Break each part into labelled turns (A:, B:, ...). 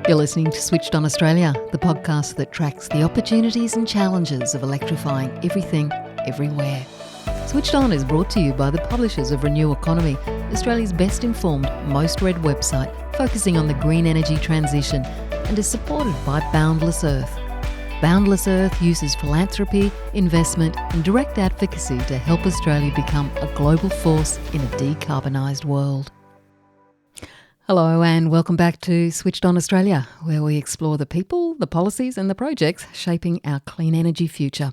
A: You're listening to Switched On Australia, the podcast that tracks the opportunities and challenges of electrifying everything, everywhere. Switched On is brought to you by the publishers of Renew Economy, Australia's best informed, most read website focusing on the green energy transition, and is supported by Boundless Earth. Boundless Earth uses philanthropy, investment and direct advocacy to help Australia become a global force in a decarbonised world. Hello and welcome back to Switched On Australia, where we explore the people, the policies and the projects shaping our clean energy future.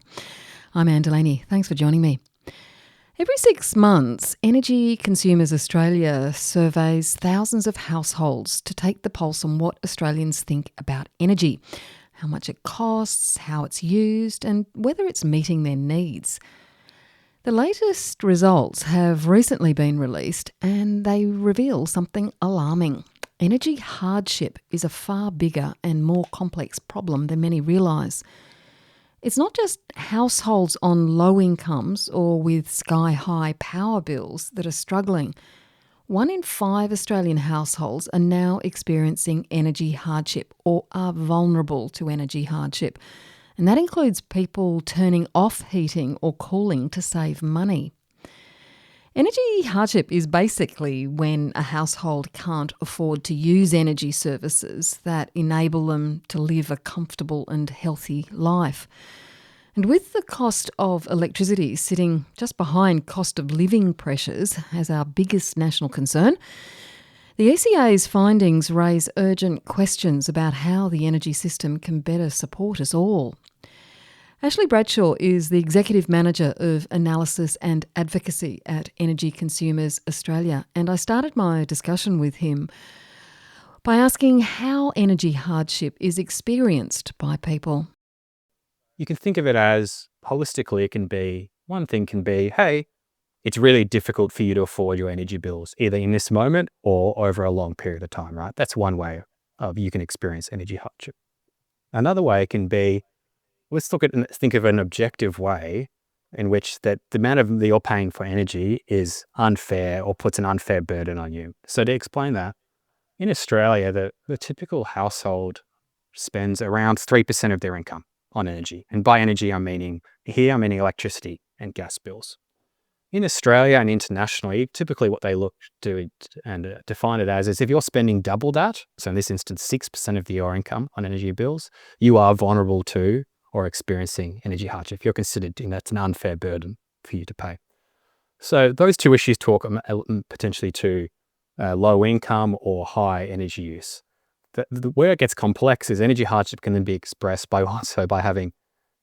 A: I'm Anne Delaney. Thanks for joining me. Every 6 months, Energy Consumers Australia surveys thousands of households to take the pulse on what Australians think about energy, how much it costs, how it's used and whether it's meeting their needs. The latest results have recently been released and they reveal something alarming. Energy hardship is a far bigger and more complex problem than many realise. It's not just households on low incomes or with sky-high power bills that are struggling. 1 in 5 Australian households are now experiencing energy hardship or are vulnerable to energy hardship. And that includes people turning off heating or cooling to save money. Energy hardship is basically when a household can't afford to use energy services that enable them to live a comfortable and healthy life. And with the cost of electricity sitting just behind cost of living pressures as our biggest national concern, the ECA's findings raise urgent questions about how the energy system can better support us all. Ashley Bradshaw is the Executive Manager of Analysis and Advocacy at Energy Consumers Australia, and I started my discussion with him by asking how energy hardship is experienced by people.
B: You can think of it as, holistically, one thing can be, hey, it's really difficult for you to afford your energy bills, either in this moment or over a long period of time, right? That's one way of you can experience energy hardship. Another way can be, let's think of an objective way in which that the amount that you're paying for energy is unfair or puts an unfair burden on you. So to explain that, in Australia, the typical household spends around 3% of their income on energy. And by energy, I'm meaning electricity and gas bills. In Australia and internationally, typically what they look to and define it as is if you're spending double that, so in this instance, 6% of your income on energy bills, you are vulnerable to or experiencing energy hardship. You're considered that's an unfair burden for you to pay. So those two issues talk potentially to low income or high energy use. Where it gets complex is energy hardship can then be expressed by having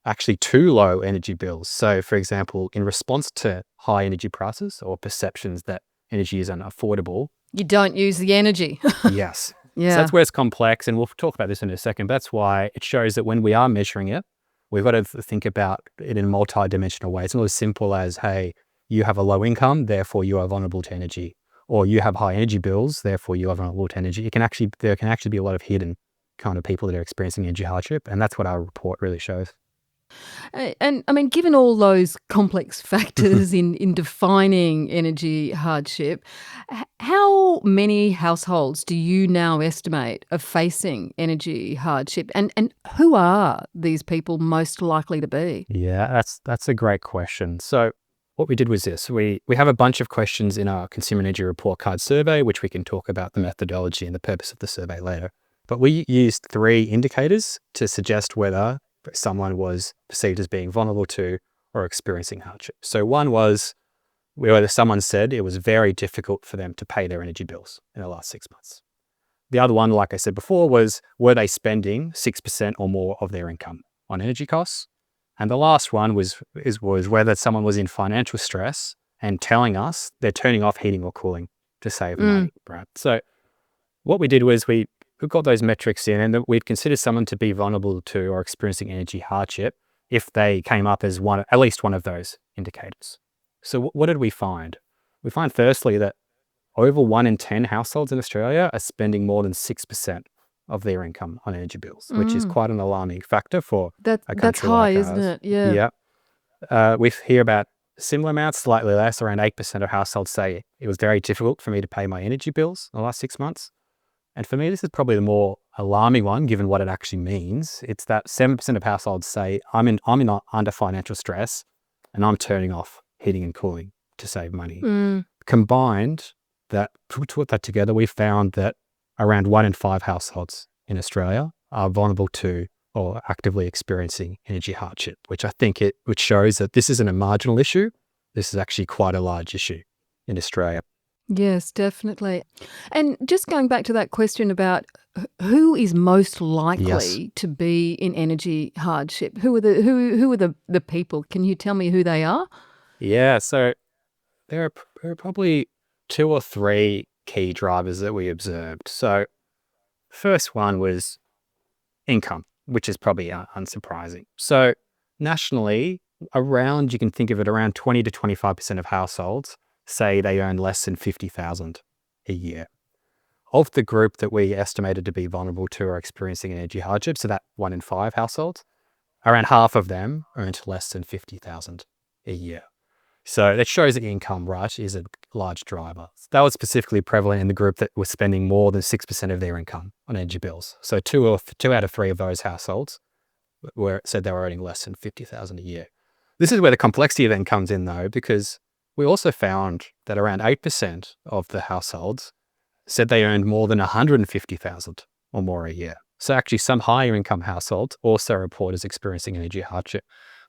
B: actually too low energy bills. So for example, in response to high energy prices or perceptions that energy is unaffordable.
A: You don't use the energy.
B: Yes.
A: Yeah.
B: So that's where it's complex, and we'll talk about this in a second. That's why it shows that when we are measuring it, we've got to think about it in multi-dimensional ways. It's not as simple as, hey, you have a low income, therefore you are vulnerable to energy, or you have high energy bills, therefore you are vulnerable to energy. There can actually be a lot of hidden kind of people that are experiencing energy hardship, and that's what our report really shows.
A: And I mean, given all those complex factors in defining energy hardship, how many households do you now estimate are facing energy hardship? And who are these people most likely to be?
B: Yeah, that's a great question. So what we did was this. We have a bunch of questions in our Consumer Energy Report Card survey, which we can talk about the methodology and the purpose of the survey later. But we used 3 indicators to suggest whether someone was perceived as being vulnerable to or experiencing hardship. So one was whether someone said it was very difficult for them to pay their energy bills in the last 6 months. The other one, like I said before, was were they spending 6% or more of their income on energy costs? And the last one was whether someone was in financial stress and telling us they're turning off heating or cooling to save money, right? So what we did was we got those metrics in, and we'd consider someone to be vulnerable to or experiencing energy hardship if they came up as at least one of those indicators. So what did we find? We find firstly that over 1 in 10 households in Australia are spending more than 6% of their income on energy bills, which is quite an alarming factor for a country
A: that's high,
B: like ours.
A: isn't it? Yeah.
B: We hear about similar amounts, slightly less. Around 8% of households say it was very difficult for me to pay my energy bills in the last 6 months. And for me, this is probably the more alarming one, given what it actually means. It's that 7% of households say, under financial stress and I'm turning off heating and cooling to save money. Combined, put that together, we found that around 1 in 5 households in Australia are vulnerable to or actively experiencing energy hardship, which shows that this isn't a marginal issue. This is actually quite a large issue in Australia.
A: Yes, definitely. And just going back to that question about who is most likely to be in energy hardship, who are the people? Can you tell me who they are?
B: Yeah, so there are probably 2 or 3 key drivers that we observed. So first one was income, which is probably unsurprising. So nationally, you can think of it around 20 to 25% of households say they earn less than 50,000 a year. Of the group that we estimated to be vulnerable to or experiencing energy hardship, so that 1 in 5 households, around half of them earned less than 50,000 a year. So that shows that income, right, is a large driver. That was specifically prevalent in the group that was spending more than 6% of their income on energy bills. So 2 out of 3 of those households said they were earning less than 50,000 a year. This is where the complexity then comes in, though, because we also found that around 8% of the households said they earned more than 150,000 or more a year. So actually some higher income households also report as experiencing energy hardship.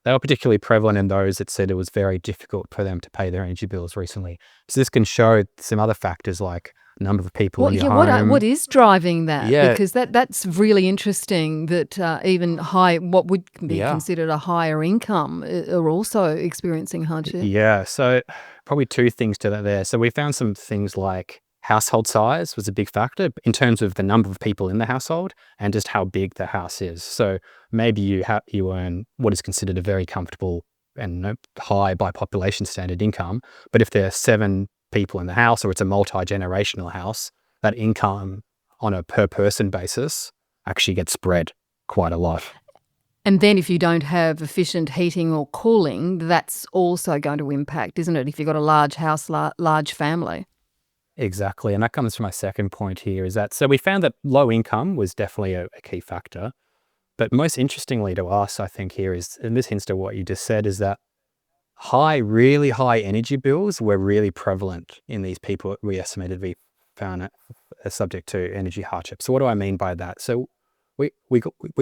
B: They were particularly prevalent in those that said it was very difficult for them to pay their energy bills recently. So this can show some other factors like number of people in your home.
A: What is driving that?
B: Yeah.
A: Because that's really interesting that even what would be considered a higher income are also experiencing hardship.
B: Yeah, so probably 2 things to that there. So we found some things like household size was a big factor in terms of the number of people in the household and just how big the house is. So maybe you earn what is considered a very comfortable and high by population standard income, but if there are 7 people in the house or it's a multi-generational house, that income on a per person basis actually gets spread quite a lot.
A: And then if you don't have efficient heating or cooling, that's also going to impact, isn't it, if you've got a large house, large family?
B: Exactly. And that comes to my second point here is that, so we found that low income was definitely a key factor. But most interestingly to us, I think here is, and this hints to what you just said, is that really high energy bills were really prevalent in these people we estimated we found subject to energy hardship. So what do I mean by that? So we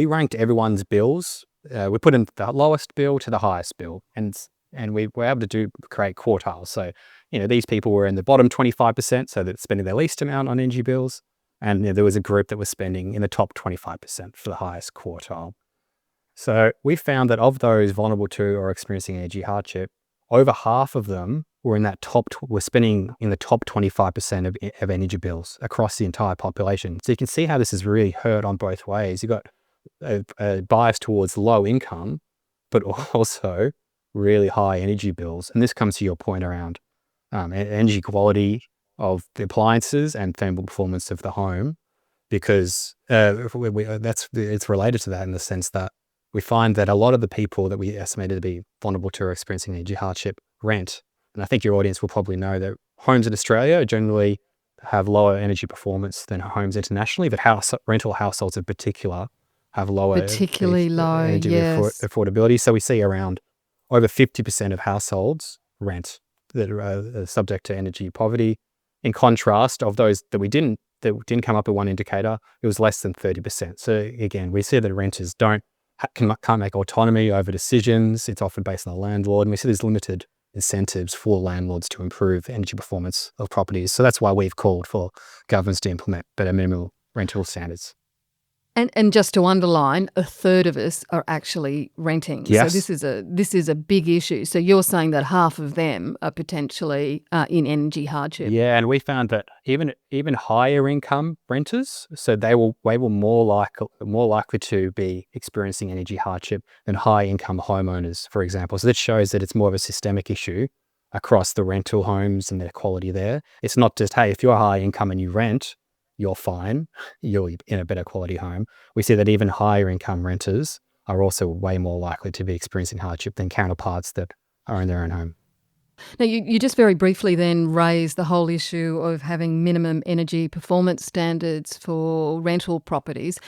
B: ranked everyone's bills. We put in the lowest bill to the highest bill, and we were able to create quartiles. So these people were in the bottom 25%, so they're spending their least amount on energy bills, and there was a group that was spending in the top 25% for the highest quartile. So we found that of those vulnerable to or experiencing energy hardship, over half of them were were spending in the top 25% of energy bills across the entire population. So you can see how this is really hurt on both ways. You've got a bias towards low income, but also really high energy bills. And this comes to your point around energy quality of the appliances and thermal performance of the home, because it's related to that in the sense that we find that a lot of the people that we estimated to be vulnerable to or experiencing energy hardship rent. And I think your audience will probably know that homes in Australia generally have lower energy performance than homes internationally, but rental households in particular have lower
A: Particularly low,
B: energy
A: yes.
B: affordability. So we see around over 50% of households rent that are subject to energy poverty. In contrast, of those that didn't come up with one indicator, it was less than 30%. So again, we see that renters can't make autonomy over decisions. It's often based on the landlord, and we see there's limited incentives for landlords to improve energy performance of properties. So that's why we've called for governments to implement better minimum rental standards.
A: And just to underline, a third of us are actually renting.
B: Yes.
A: So this is a big issue. So you're saying that half of them are potentially in energy hardship.
B: Yeah, and we found that even higher income renters, so they were more likely to be experiencing energy hardship than high income homeowners, for example. So that shows that it's more of a systemic issue across the rental homes and their quality there. It's not just, hey, if you're high income and you rent, you're fine, you're in a better quality home. We see that even higher income renters are also way more likely to be experiencing hardship than counterparts that are in their own home.
A: Now, you just very briefly then raised the whole issue of having minimum energy performance standards for rental properties.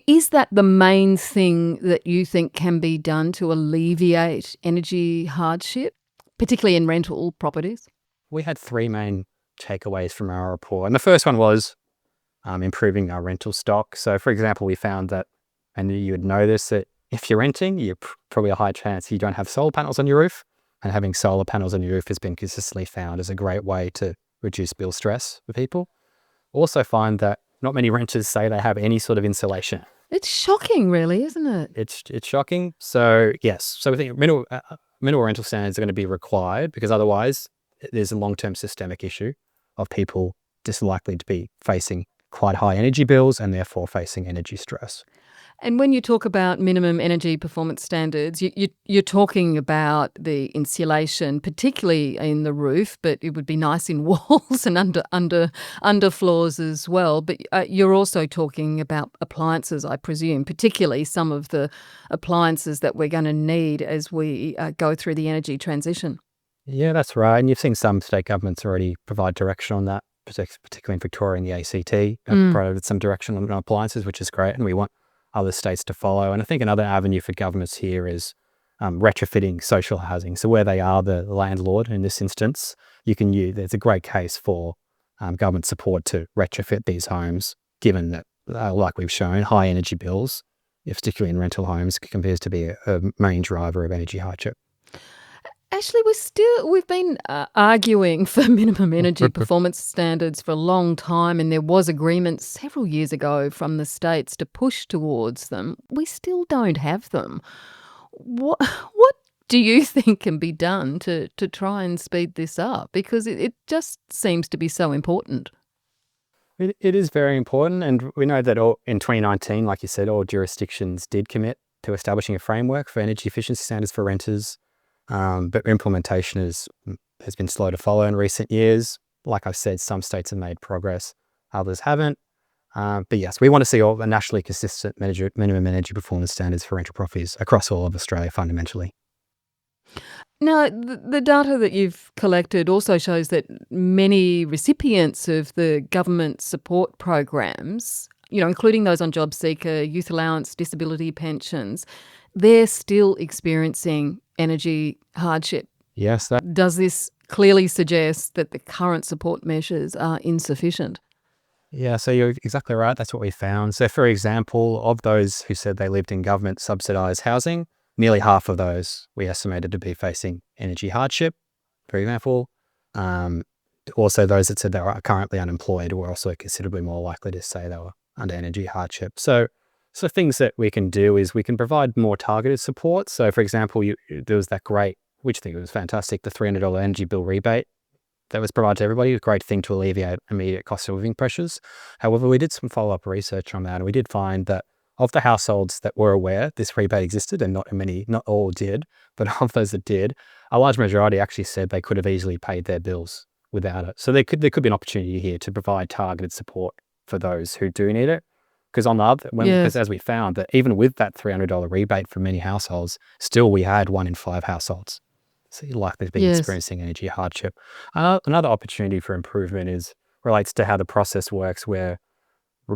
A: Is that the main thing that you think can be done to alleviate energy hardship, particularly in rental properties?
B: We had three main takeaways from our report. And the first one was improving our rental stock. So, for example, we found that, and you would know this, that if you're renting, you're probably a high chance you don't have solar panels on your roof. And having solar panels on your roof has been consistently found as a great way to reduce bill stress for people. Also find that not many renters say they have any sort of insulation.
A: It's shocking, really, isn't it?
B: It's shocking. So yes, so we think minimal rental standards are going to be required, because otherwise there's a long-term systemic issue of people just likely to be facing quite high energy bills and therefore facing energy stress.
A: And when you talk about minimum energy performance standards, you're talking about the insulation, particularly in the roof, but it would be nice in walls and under floors as well. But you're also talking about appliances, I presume, particularly some of the appliances that we're going to need as we go through the energy transition.
B: Yeah, that's right. And you've seen some state governments already provide direction on that, particularly in Victoria and the ACT, provided some direction on appliances, which is great. And we want other states to follow. And I think another avenue for governments here is retrofitting social housing. So where they are the landlord in this instance, there's a great case for government support to retrofit these homes, given that, like we've shown, high energy bills, particularly in rental homes, appears to be a main driver of energy hardship.
A: Actually, we've been arguing for minimum energy performance standards for a long time, and there was agreement several years ago from the states to push towards them. We still don't have them. What do you think can be done to try and speed this up? Because it just seems to be so important.
B: It is very important, and we know that in 2019, like you said, all jurisdictions did commit to establishing a framework for energy efficiency standards for renters. But implementation has been slow to follow in recent years. Like I've said, some states have made progress, others haven't. But yes, we want to see all the nationally consistent minimum energy performance standards for rental properties across all of Australia fundamentally.
A: Now, the data that you've collected also shows that many recipients of the government support programs, including those on job seeker, youth allowance, disability pensions, they're still experiencing energy hardship.
B: Yes.
A: Does this clearly suggest that the current support measures are insufficient?
B: Yeah, so you're exactly right. That's what we found. So, for example, of those who said they lived in government subsidised housing, nearly half of those we estimated to be facing energy hardship, for example. Also, those that said they were currently unemployed were also considerably more likely to say they were under energy hardship. So things that we can do is we can provide more targeted support. So, for example, there was that great, which I think was fantastic, the $300 energy bill rebate that was provided to everybody. A great thing to alleviate immediate cost of living pressures. However, we did some follow-up research on that, and we did find that of the households that were aware this rebate existed, and not all did, but of those that did, a large majority actually said they could have easily paid their bills without it. So there could be an opportunity here to provide targeted support for those who do need it. Because as we found that even with that $300 rebate for many households, still we had 1 in 5 households. So you're likely to be experiencing energy hardship. Another opportunity for improvement relates to how the process works, where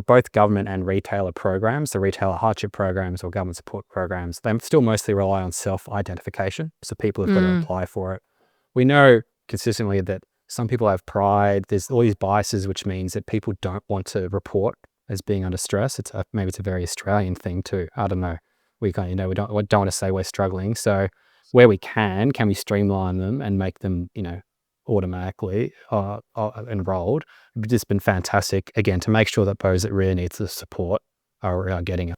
B: both government and retailer programs, the retailer hardship programs or government support programs, they still mostly rely on self-identification. So people have got to apply for it. We know consistently that some people have pride. There's all these biases, which means that people don't want to report as being under stress. Maybe it's a very Australian thing too. I don't know. We don't want to say we're struggling. So where we can we streamline them and make them, automatically enrolled? It's just been fantastic, again, to make sure that those that really need the support are getting it.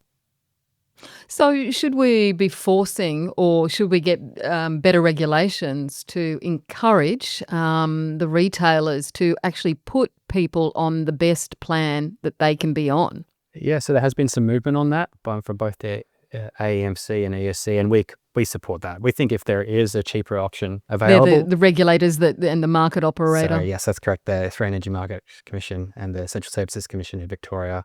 A: So should we be forcing, or should we get better regulations to encourage the retailers to actually put people on the best plan that they can be on?
B: Yeah, so there has been some movement on that for both the AEMC and ESC, and we support that. We think if there is a cheaper option available...
A: They're the regulators and the market operator.
B: So yes, that's correct. The Australian Energy Market Commission and the Central Services Commission in Victoria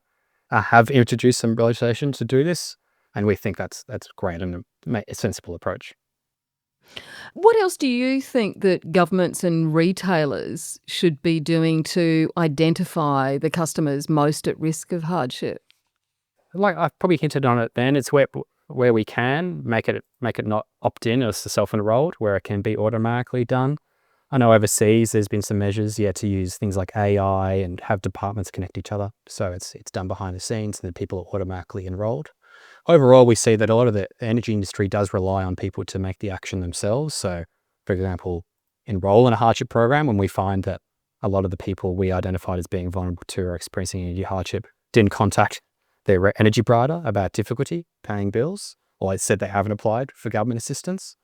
B: have introduced some legislation to do this. And we think that's great and a sensible approach.
A: What else do you think that governments and retailers should be doing to identify the customers most at risk of hardship?
B: Like I've probably hinted on it then, it's where we can make it not opt-in or self-enrolled, where it can be automatically done. I know overseas there's been some measures, to use things like AI and have departments connect each other. So it's done behind the scenes and then people are automatically enrolled. Overall, we see that a lot of the energy industry does rely on people to make the action themselves. So, for example, enroll in a hardship program when we find that a lot of the people we identified as being vulnerable to or experiencing energy hardship didn't contact their energy provider about difficulty paying bills, or they said they haven't applied for government assistance.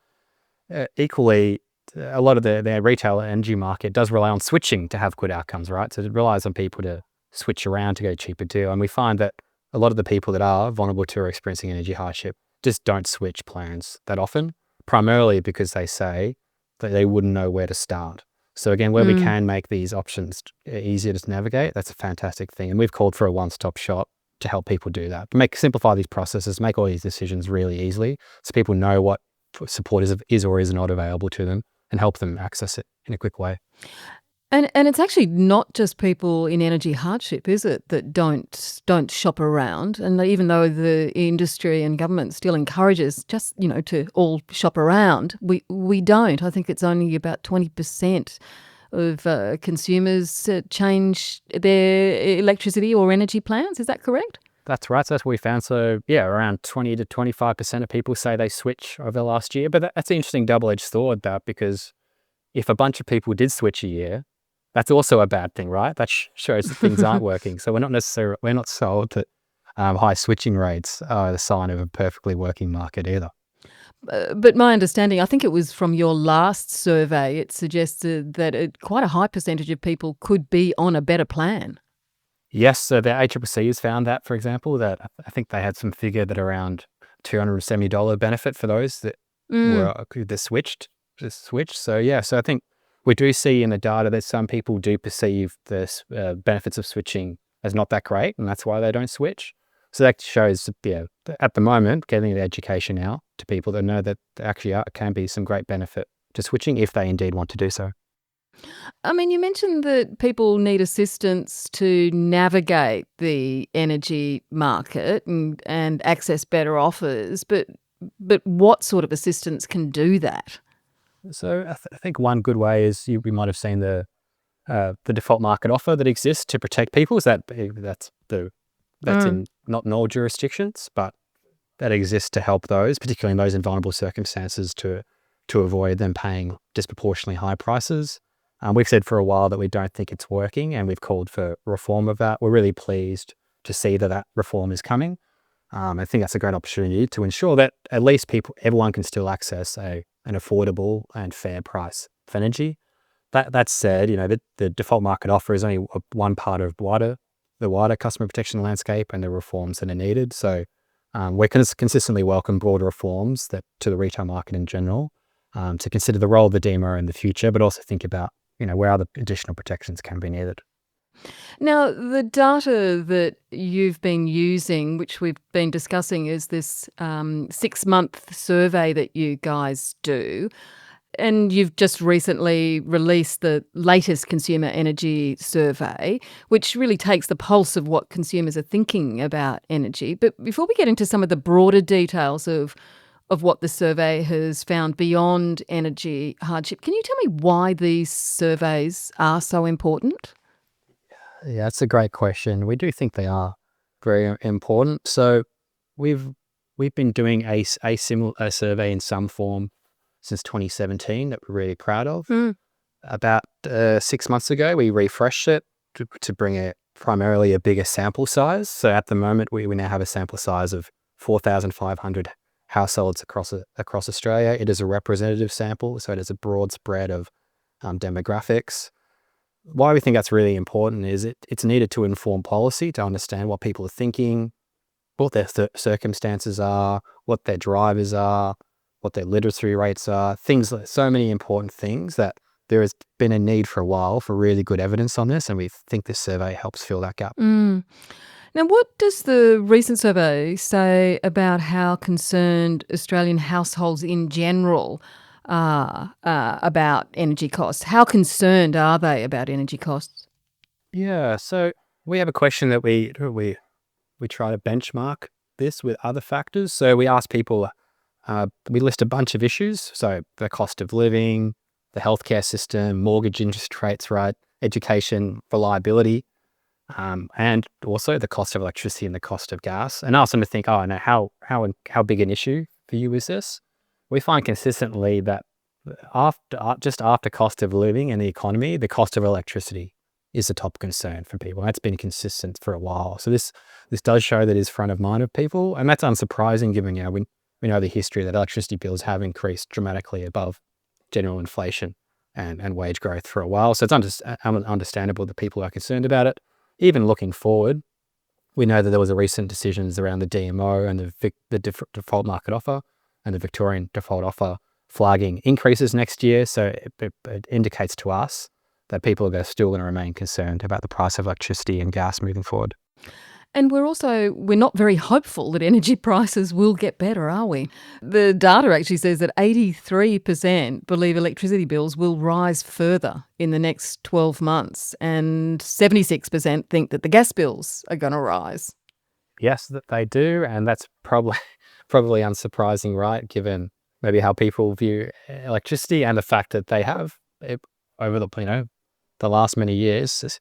B: Equally, a lot of the retail energy market does rely on switching to have good outcomes, right? So it relies on people to switch around to get a cheaper deal. And we find that a lot of the people that are vulnerable to or experiencing energy hardship just don't switch plans that often, primarily because they say that they wouldn't know where to start. So again, where we can make these options easier to navigate, that's a fantastic thing. And we've called for a one-stop shop to help people do that. Simplify these processes, make all these decisions really easily so people know what support is or is not available to them and help them access it in a quick way.
A: And it's actually not just people in energy hardship, is it, that don't shop around? And even though the industry and government still encourages just, to all shop around, we don't. I think it's only about 20% of consumers change their electricity or energy plans. Is that correct?
B: That's right. That's what we found. So around 20 to 25% of people say they switch over the last year. But that's an interesting double-edged sword, that, because if a bunch of people did switch a year, that's also a bad thing, right? That shows that things aren't working. So we're not sold that high switching rates are the sign of a perfectly working market either.
A: But my understanding, I think it was from your last survey, it suggested that quite a high percentage of people could be on a better plan.
B: Yes, so the ACCC has found that, for example, that I think they had some figure that around $270 benefit for those that that switched. So I think we do see in the data that some people do perceive the benefits of switching as not that great, and that's why they don't switch. So that shows, at the moment, getting the education out to people that know that there actually can be some great benefit to switching if they indeed want to do so.
A: I mean, you mentioned that people need assistance to navigate the energy market and access better offers, but what sort of assistance can do that?
B: So I think one good way is we might have seen the default market offer that exists to protect people. That's in not in all jurisdictions, but that exists to help those, particularly in those in vulnerable circumstances, to avoid them paying disproportionately high prices. We've said for a while that we don't think it's working, and we've called for reform of that. We're really pleased to see that reform is coming. I think that's a great opportunity to ensure that at least everyone can still access an affordable and fair price for energy. That said, the default market offer is only one part of the wider customer protection landscape and the reforms that are needed. So we're consistently welcome broader reforms to the retail market in general, to consider the role of the DEMA in the future, but also think about where other additional protections can be needed.
A: Now, the data that you've been using, which we've been discussing, is this 6-month survey that you guys do. And you've just recently released the latest consumer energy survey, which really takes the pulse of what consumers are thinking about energy. But before we get into some of the broader details of what the survey has found beyond energy hardship, can you tell me why these surveys are so important?
B: Yeah, that's a great question. We do think they are very important. So we've been doing a similar survey in some form since 2017 that we're really proud of. About 6 months ago, we refreshed it to bring primarily a bigger sample size. So at the moment, we now have a sample size of 4,500 households across Australia. It is a representative sample, so it is a broad spread of demographics. Why we think that's really important is it's needed to inform policy, to understand what people are thinking, what their circumstances are, what their drivers are, what their literacy rates are, so many important things that there has been a need for a while for really good evidence on this, and we think this survey helps fill that gap.
A: Now, what does the recent survey say about how concerned Australian households in general are about energy costs? How concerned are they about energy costs?
B: Yeah, so we have a question that we try to benchmark this with other factors. So we ask people, we list a bunch of issues. So the cost of living, the healthcare system, mortgage interest rates, right, education, reliability, and also the cost of electricity and the cost of gas. And ask them to think, oh, no, how big an issue for you is this? We find consistently that just after cost of living and the economy, the cost of electricity is the top concern for people. That's been consistent for a while. So this does show that is front of mind of people, and that's unsurprising given we know the history that electricity bills have increased dramatically above general inflation and wage growth for a while. So it's understandable that people are concerned about it. Even looking forward, we know that there was a recent decisions around the DMO and the default market offer and the Victorian default offer flagging increases next year. So it indicates to us that people are still going to remain concerned about the price of electricity and gas moving forward.
A: And we're not very hopeful that energy prices will get better, are we? The data actually says that 83% believe electricity bills will rise further in the next 12 months, and 76% think that the gas bills are going to rise.
B: Yes, that they do, and that's probably unsurprising, right? Given maybe how people view electricity and the fact that they have over the last many years,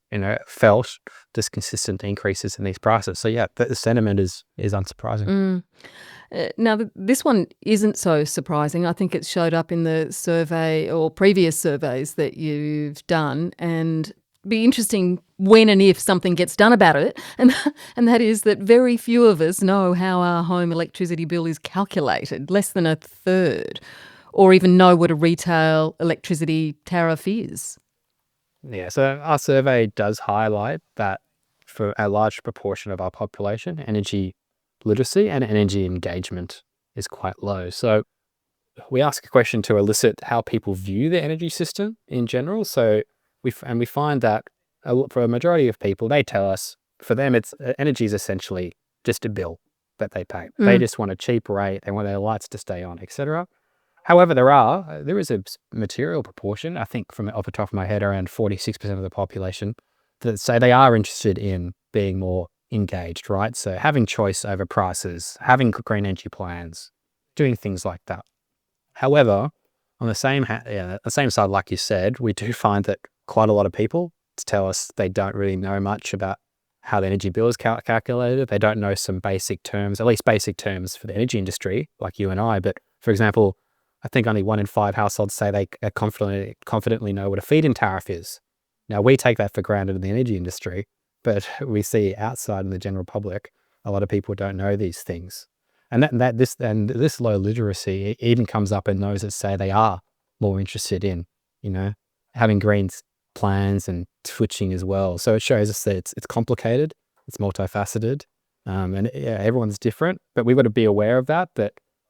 B: felt this consistent increases in these prices. So yeah, the sentiment is unsurprising.
A: Now, this one isn't so surprising. I think it showed up in the survey or previous surveys that you've done, and be interesting when and if something gets done about it. And that is that very few of us know how our home electricity bill is calculated, less than a third, or even know what a retail electricity tariff is.
B: Yeah, so our survey does highlight that for a large proportion of our population, energy literacy and energy engagement is quite low. So we ask a question to elicit how people view the energy system in general. So we find that for a majority of people, they tell us for them energy is essentially just a bill that they pay. They just want a cheap rate, they want their lights to stay on, etc. However, there is a material proportion, I think from off the top of my head, around 46% of the population that say they are interested in being more engaged, right? So having choice over prices, having green energy plans, doing things like that. However, on the same side, like you said, we do find that quite a lot of people tell us they don't really know much about how the energy bill is calculated. They don't know some basic terms, at least basic terms for the energy industry, like you and I. But for example, I think only 1 in 5 households say they confidently know what a feed-in tariff is. Now, we take that for granted in the energy industry, but we see outside in the general public, a lot of people don't know these things. And this low literacy even comes up in those that say they are more interested in, having green plans and switching as well. So it shows us that it's complicated, it's multifaceted, and everyone's different. But we've got to be aware of that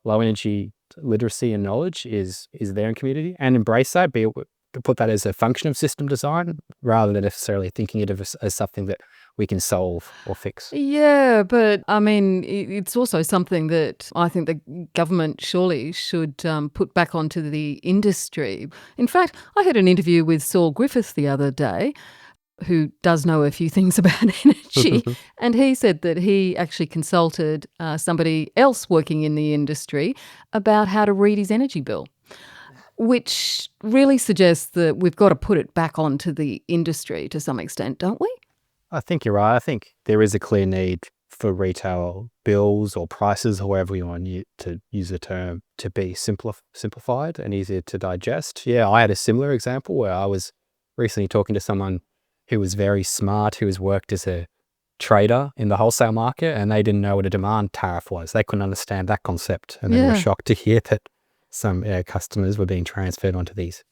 B: low energy literacy and knowledge is there in community, and embrace that, to put that as a function of system design rather than necessarily thinking it as something that we can solve or fix.
A: Yeah, but I mean, it's also something that I think the government surely should put back onto the industry. In fact, I had an interview with Saul Griffith the other day, who does know a few things about energy, and he said that he actually consulted somebody else working in the industry about how to read his energy bill, which really suggests that we've got to put it back onto the industry to some extent, don't we?
B: I think you're right. I think there is a clear need for retail bills or prices, however you want to use the term, to be simplified and easier to digest. Yeah, I had a similar example where I was recently talking to someone who was very smart, who has worked as a trader in the wholesale market, and they didn't know what a demand tariff was. They couldn't understand that concept, and they were shocked to hear that some customers were being transferred onto these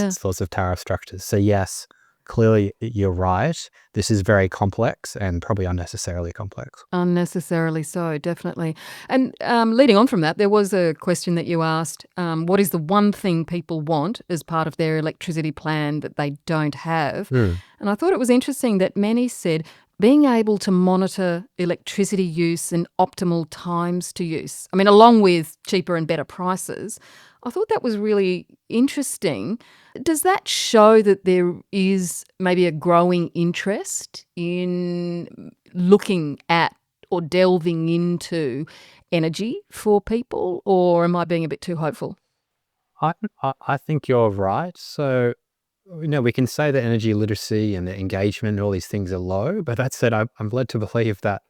B: sorts of tariff structures. So yes, clearly you're right. This is very complex and probably unnecessarily complex.
A: Unnecessarily so, definitely. And leading on from that, there was a question that you asked, what is the one thing people want as part of their electricity plan that they don't have? And I thought it was interesting that many said being able to monitor electricity use and optimal times to use. I mean, along with cheaper and better prices, I thought that was really interesting. Does that show that there is maybe a growing interest in looking at or delving into energy for people, or am I being a bit too hopeful?
B: I think you're right. So, we can say that energy literacy and the engagement and all these things are low, but that said, I'm led to believe that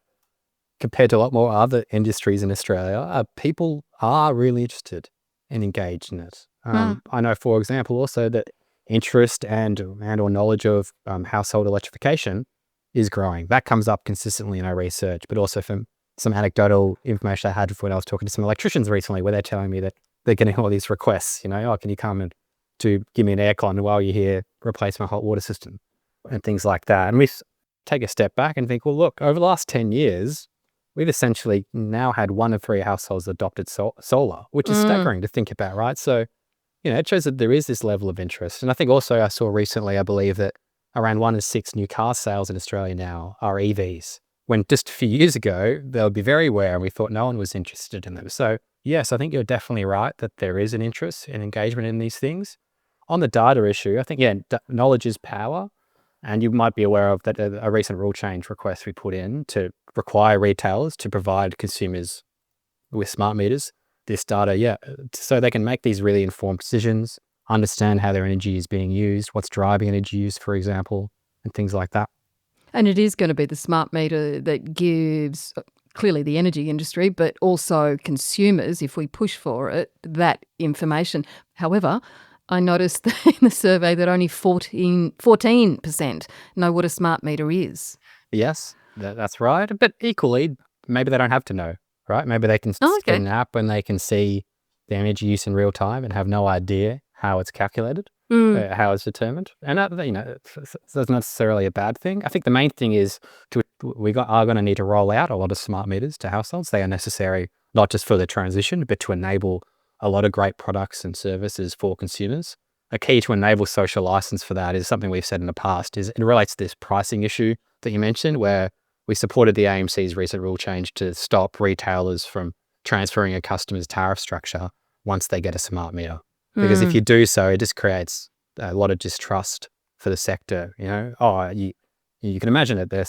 B: compared to a lot more other industries in Australia, people are really interested and engaged in it.
A: Mm.
B: I know, for example, also that interest and or knowledge of household electrification is growing. That comes up consistently in our research, but also from some anecdotal information I had when I was talking to some electricians recently, where they're telling me that they're getting all these requests. Oh, can you come and to give me an aircon while you're here, replace my hot water system, and things like that. And take a step back and think, well, look, over the last 10 years, we've essentially now had 1 of 3 households adopted solar, which is staggering to think about, right? So, it shows that there is this level of interest. And I think also I saw recently, I believe that around 1 in 6 new car sales in Australia now are EVs, when just a few years ago, they would be very rare and we thought no one was interested in them. So yes, I think you're definitely right that there is an interest and engagement in these things. On the data issue, I think, knowledge is power. And you might be aware of that a recent rule change request we put in to require retailers to provide consumers with smart meters, this data, so they can make these really informed decisions, understand how their energy is being used, what's driving energy use, for example, and things like that.
A: And it is going to be the smart meter that gives clearly the energy industry, but also consumers, if we push for it, that information. However, I noticed in the survey that only 14% know what a smart meter is.
B: Yes, that's right. But equally, maybe they don't have to know, right? Maybe they can
A: Oh,
B: get
A: okay.
B: an app and they can see the energy use in real time and have no idea how it's calculated,
A: Mm.
B: how it's determined. And that's not necessarily a bad thing. I think the main thing is are going to need to roll out a lot of smart meters to households. They are necessary not just for the transition, but to enable a lot of great products and services for consumers. A key to enable social license for that is something we've said in the past, is it relates to this pricing issue that you mentioned, where we supported the AMC's recent rule change to stop retailers from transferring a customer's tariff structure once they get a smart meter. Because if
A: Mm.
B: you do so, it just creates a lot of distrust for the sector. You can imagine it. Their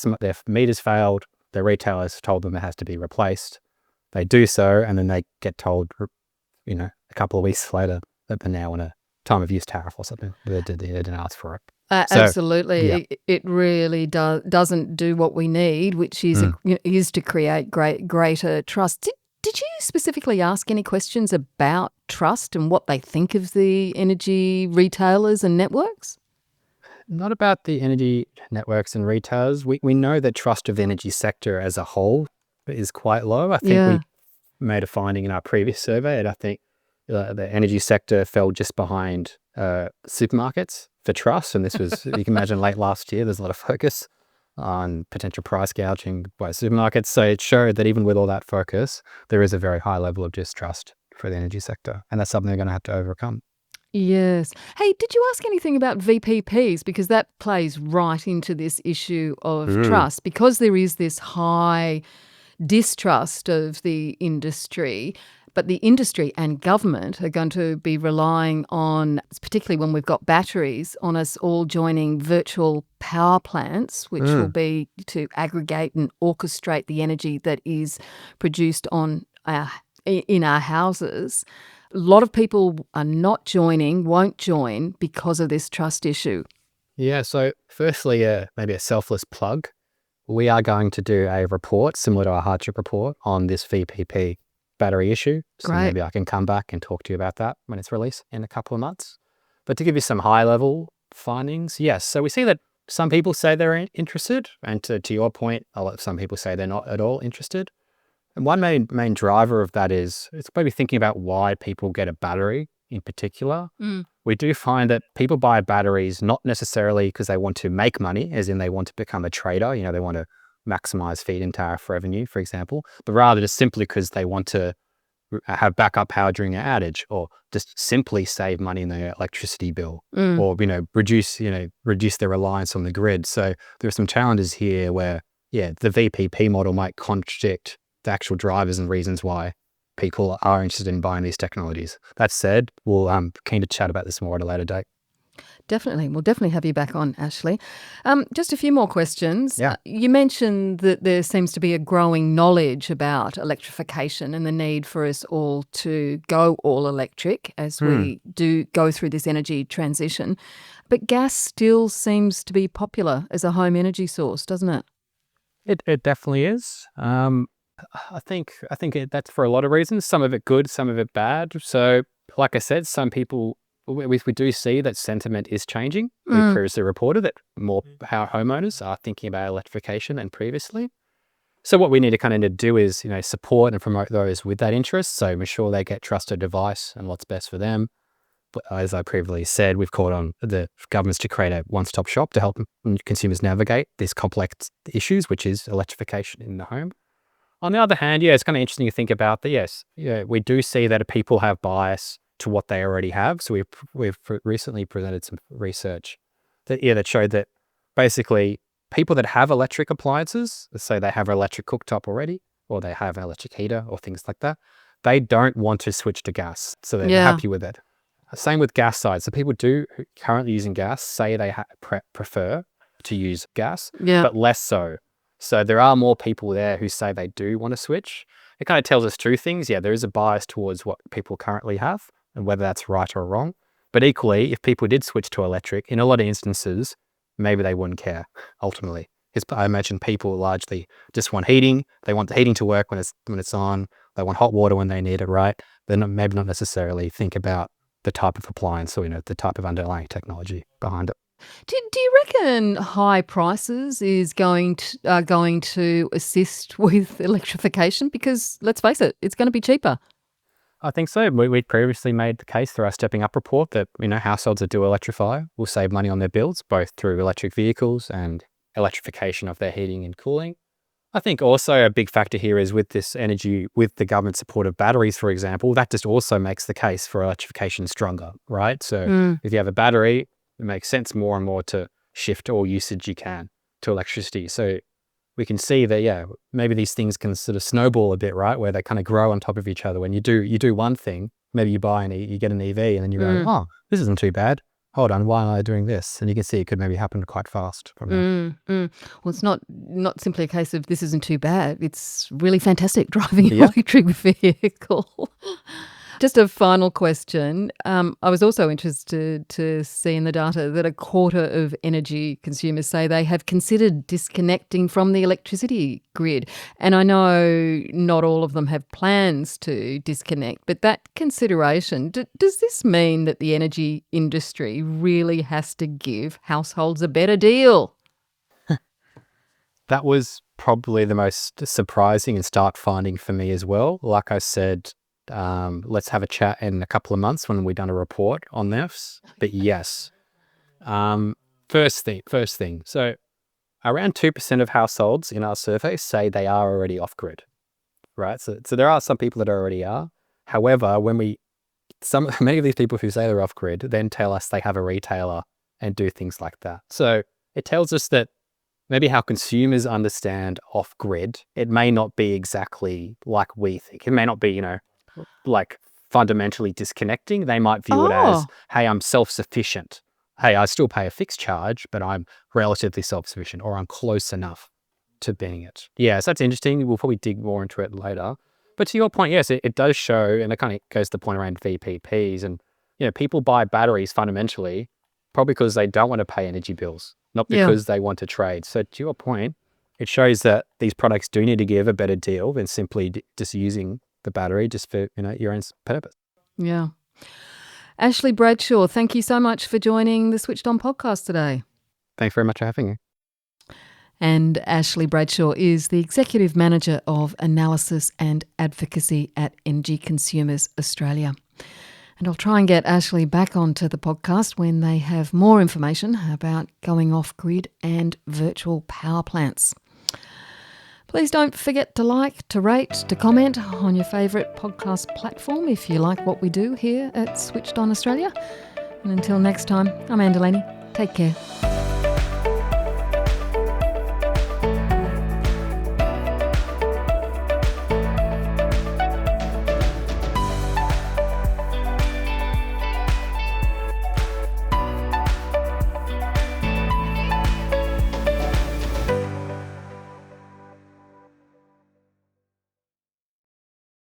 B: meters failed. Their retailers told them it has to be replaced. They do so, and then they get told, a couple of weeks later that they're now on a time of use tariff or something. They didn't ask for it. So, yeah.
A: Absolutely. It really doesn't do what we need, which is
B: Mm.
A: is to create greater trust. Did you specifically ask any questions about trust and what they think of the energy retailers and networks?
B: Not about the energy networks and retailers. We know that trust of the energy sector as a whole is quite low. I think we
A: Yeah.
B: made a finding in our previous survey, and I think the energy sector fell just behind supermarkets for trust. And this was, you can imagine, late last year, there's a lot of focus on potential price gouging by supermarkets. So it showed that even with all that focus, there is a very high level of distrust for the energy sector. And that's something they're going to have to overcome.
A: Yes. Hey, did you ask anything about VPPs? Because that plays right into this issue of
B: Mm.
A: trust. Because there is this high distrust of the industry, but the industry and government are going to be relying on, particularly when we've got batteries, on us all joining virtual power plants, which will
B: Mm.
A: be to aggregate and orchestrate the energy that is produced in our houses. A lot of people are not joining, won't join because of this trust issue.
B: Yeah, so firstly, maybe a selfless plug. We are going to do a report similar to our hardship report on this VPP battery issue. So
A: Great.
B: maybe I can come back and talk to you about that when it's released in a couple of months. But to give you some high level findings, yes. So we see that some people say they're interested. And to your point, some people say they're not at all interested. And one main driver of that is it's maybe thinking about why people get a battery in particular.
A: Mm.
B: We do find that people buy batteries not necessarily because they want to make money, as in they want to become a trader. They want to maximize feed-in tariff revenue, for example, but rather just simply because they want to have backup power during an outage, or just simply save money in their electricity bill,
A: Mm.
B: or reduce their reliance on the grid. So there are some challenges here where, the VPP model might contradict the actual drivers and reasons why people are interested in buying these technologies. That said, we'll keen to chat about this more at a later date.
A: Definitely. We'll definitely have you back on, Ashley. Just a few more questions.
B: Yeah.
A: You mentioned that there seems to be a growing knowledge about electrification and the need for us all to go all electric as we do go through this energy transition. But gas still seems to be popular as a home energy source, doesn't it?
B: It definitely is. I think that's for a lot of reasons. Some of it good, some of it bad. So, like I said, some people, we do see that sentiment is changing. We previously reported that more homeowners are thinking about electrification than previously. So what we need to kind of do is, support and promote those with that interest. So make sure they get trusted advice and what's best for them. But as I previously said, we've called on the governments to create a one-stop shop to help consumers navigate these complex issues, which is electrification in the home. On the other hand, it's kind of interesting to think about that. Yes, we do see that people have bias to what they already have. So we've recently presented some research that showed that basically people that have electric appliances, let's say they have an electric cooktop already, or they have an electric heater or things like that, they don't want to switch to gas. So they're happy with it. Same with gas side. So people who currently using gas say they prefer to use gas, but less so. So there are more people there who say they do want to switch. It kind of tells us two things. Yeah, there is a bias towards what people currently have and whether that's right or wrong. But equally, if people did switch to electric, in a lot of instances, maybe they wouldn't care ultimately. Because I imagine people largely just want heating. They want the heating to work when it's on. They want hot water when they need it, right? They're maybe not necessarily think about the type of appliance or the type of underlying technology behind it.
A: Do you reckon high prices is going to assist with electrification? Because let's face it, it's going to be cheaper.
B: I think so. We previously made the case through our Stepping Up report that households that do electrify will save money on their bills, both through electric vehicles and electrification of their heating and cooling. I think also a big factor here is with this energy, with the government support of batteries, for example, that just also makes the case for electrification stronger, right? So if you have a battery, it makes sense more and more to shift all usage you can to electricity. So we can see that, maybe these things can sort of snowball a bit, right? Where they kind of grow on top of each other. When you do one thing, maybe you get an EV and then you go, oh, this isn't too bad. Hold on, why am I doing this? And you can see it could maybe happen quite fast from there.
A: Well, it's not simply a case of this isn't too bad. It's really fantastic driving an electric vehicle. Just a final question. I was also interested to see in the data that a quarter of energy consumers say they have considered disconnecting from the electricity grid. And I know not all of them have plans to disconnect, but that consideration, does this mean that the energy industry really has to give households a better deal?
B: That was probably the most surprising and stark finding for me as well. Like I said, let's have a chat in a couple of months when we've done a report on this. But yes, first thing. So around 2% of households in our survey say they are already off-grid, right? So there are some people that already are. However, many of these people who say they're off-grid then tell us they have a retailer and do things like that. So it tells us that maybe how consumers understand off-grid, it may not be exactly like we think. It may not be, like fundamentally disconnecting. They might view it as, hey, I'm self-sufficient. Hey, I still pay a fixed charge, but I'm relatively self-sufficient, or I'm close enough to being it. Yeah, so that's interesting. We'll probably dig more into it later. But to your point, yes, it does show, and it kind of goes to the point around VPPs. And, people buy batteries fundamentally probably because they don't want to pay energy bills, not because they want to trade. So to your point, it shows that these products do need to give a better deal than simply just using the battery just for your own purpose.
A: Yeah. Ashley Bradshaw, thank you so much for joining the Switched On podcast today.
B: Thanks very much for having me.
A: And Ashley Bradshaw is the Executive Manager of Analysis and Advocacy at Energy Consumers Australia. And I'll try and get Ashley back onto the podcast when they have more information about going off-grid and virtual power plants. Please don't forget to like, to rate, to comment on your favourite podcast platform if you like what we do here at Switched On Australia. And until next time, I'm Anne Delaney. Take care.